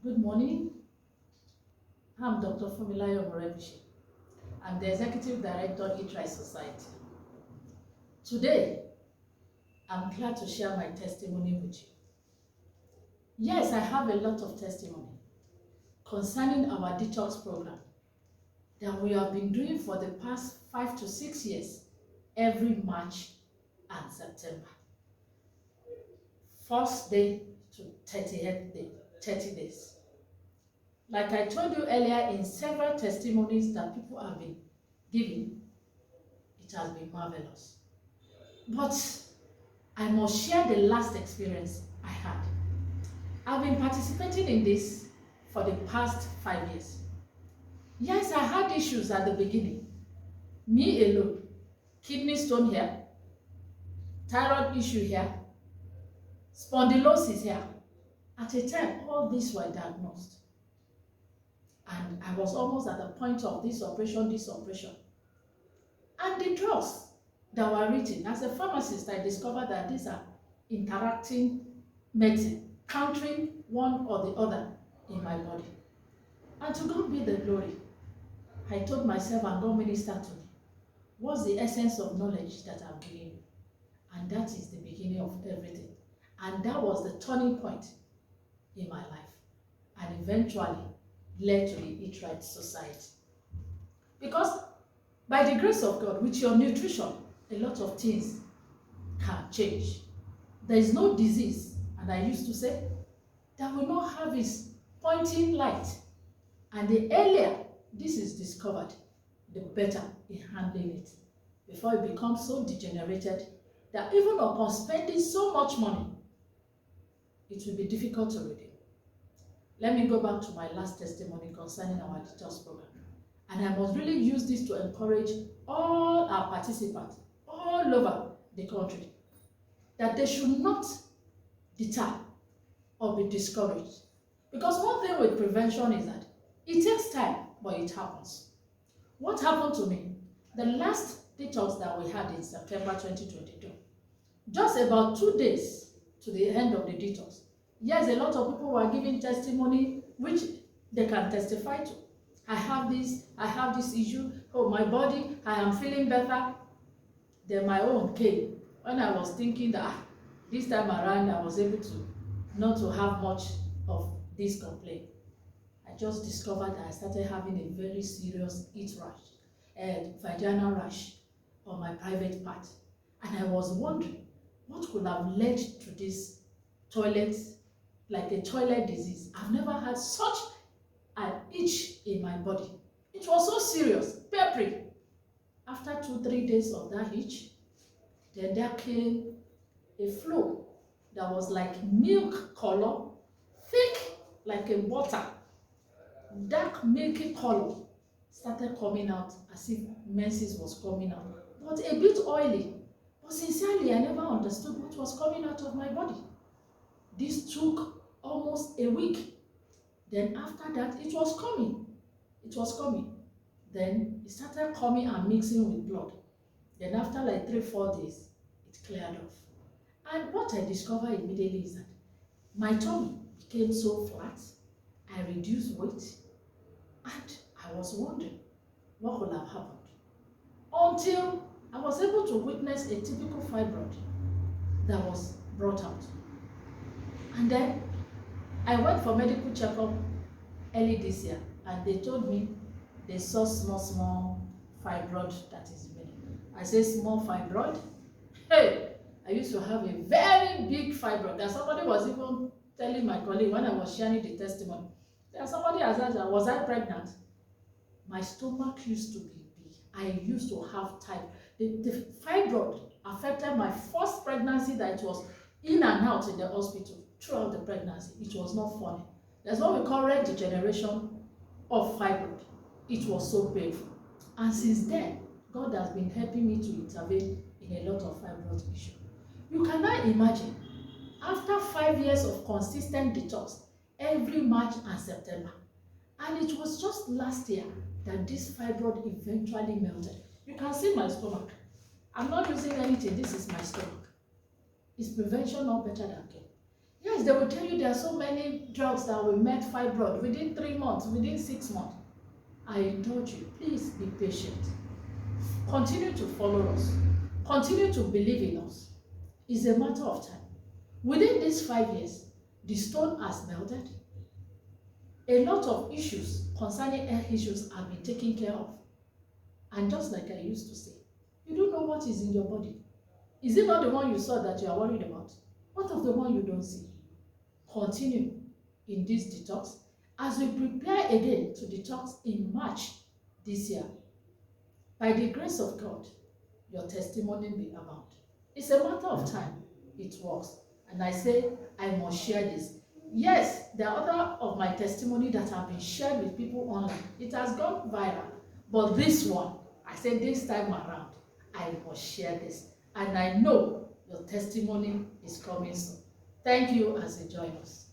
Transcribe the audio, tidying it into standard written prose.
Good morning. I'm Dr. Fumilayo Morebishi. I'm the Executive Director, Eat Right Society. Today, I'm glad to share my testimony with you. Yes, I have a lot of testimony concerning our detox program that we have been doing for the past 5 to 6 years, every March and September. First day to 30th day, 30 days. Like I told you earlier in several testimonies that people have been giving, it has been marvelous. But I must share the last experience I had. I've been participating in this for the past 5 years. Yes, I had issues at the beginning. Me alone. Kidney stone here, thyroid issue here, spondylosis here. At a time, all these were diagnosed. And I was almost at the point of this operation. And the drugs that were written, as a pharmacist, I discovered that these are interacting medicine, countering one or the other in my body. And to God be the glory. I told myself, and God ministered to me, what's the essence of knowledge that I'm giving you? And that is the beginning of everything. And that was the turning point in my life, and eventually led to the Eat Right Society. Because by the grace of God, with your nutrition, a lot of things can change. There is no disease, and I used to say, that will not have its pointing light. And the earlier this is discovered, the better in handling it, before it becomes so degenerated that even upon spending so much money, it will be difficult to redeem. Let me go back to my last testimony concerning our detox program. And I must really use this to encourage all our participants all over the country that they should not deter or be discouraged. Because one thing with prevention is that it takes time, but it happens. What happened to me? The last detox that we had in September 2022, just about 2 days to the end of the detox. Yes, a lot of people were giving testimony which they can testify to. I have this issue, oh my body, I am feeling better. Then my own came when I was thinking that this time around I was able to not to have much of this complaint. I just discovered that I started having a very serious heat rash and vaginal rash on my private part. And I was wondering what could have led to this toilet, like a toilet disease. I've never had such an itch in my body. It was so serious, peppery. After 2-3 days of that itch, then there came a flow that was like milk color, thick like a butter, dark milky color, started coming out as if menses was coming out, but a bit oily. But sincerely, I never understood what was coming out of my body. This took almost a week. Then after that, it was coming. Then it started coming and mixing with blood. Then after like 3-4 days, it cleared off. And what I discovered immediately is that my tummy became so flat, I reduced weight, and I was wondering what would have happened. Until I was able to witness a typical fibroid that was brought out. And then I went for medical checkup early this year, and they told me they saw small fibroid that is remaining. I say small fibroid? Hey, I used to have a very big fibroid that somebody was even telling my colleague when I was sharing the testimony. That somebody has asked, was I pregnant? My stomach used to be big. I used to have type. The fibroid affected my first pregnancy, that it was in and out in the hospital throughout the pregnancy. It was not funny. That's what we call red degeneration of fibroid. It was so painful. And since then, God has been helping me to intervene in a lot of fibroid issues. You cannot imagine, after 5 years of consistent detox, every March and September, and it was just last year that this fibroid eventually melted. You can see my stomach. I'm not using anything. This is my stomach. Is prevention not better than care? Yes, they will tell you there are so many drugs that will make fibroid within 3 months, within 6 months. I indulge you, please be patient. Continue to follow us. Continue to believe in us. It's a matter of time. Within these 5 years, the stone has melted. A lot of issues concerning health issues have been taken care of. And just like I used to say, you don't know what is in your body. Is it not the one you saw that you are worried about? What of the one you don't see? Continue in this detox as we prepare again to detox in March this year. By the grace of God, your testimony will abound. It's a matter of time. It works. And I say, I must share this. Yes, there are other of my testimony that have been shared with people online. It has gone viral. But this one, I said this time around, I must share this. And I know your testimony is coming soon. Thank you as you join us.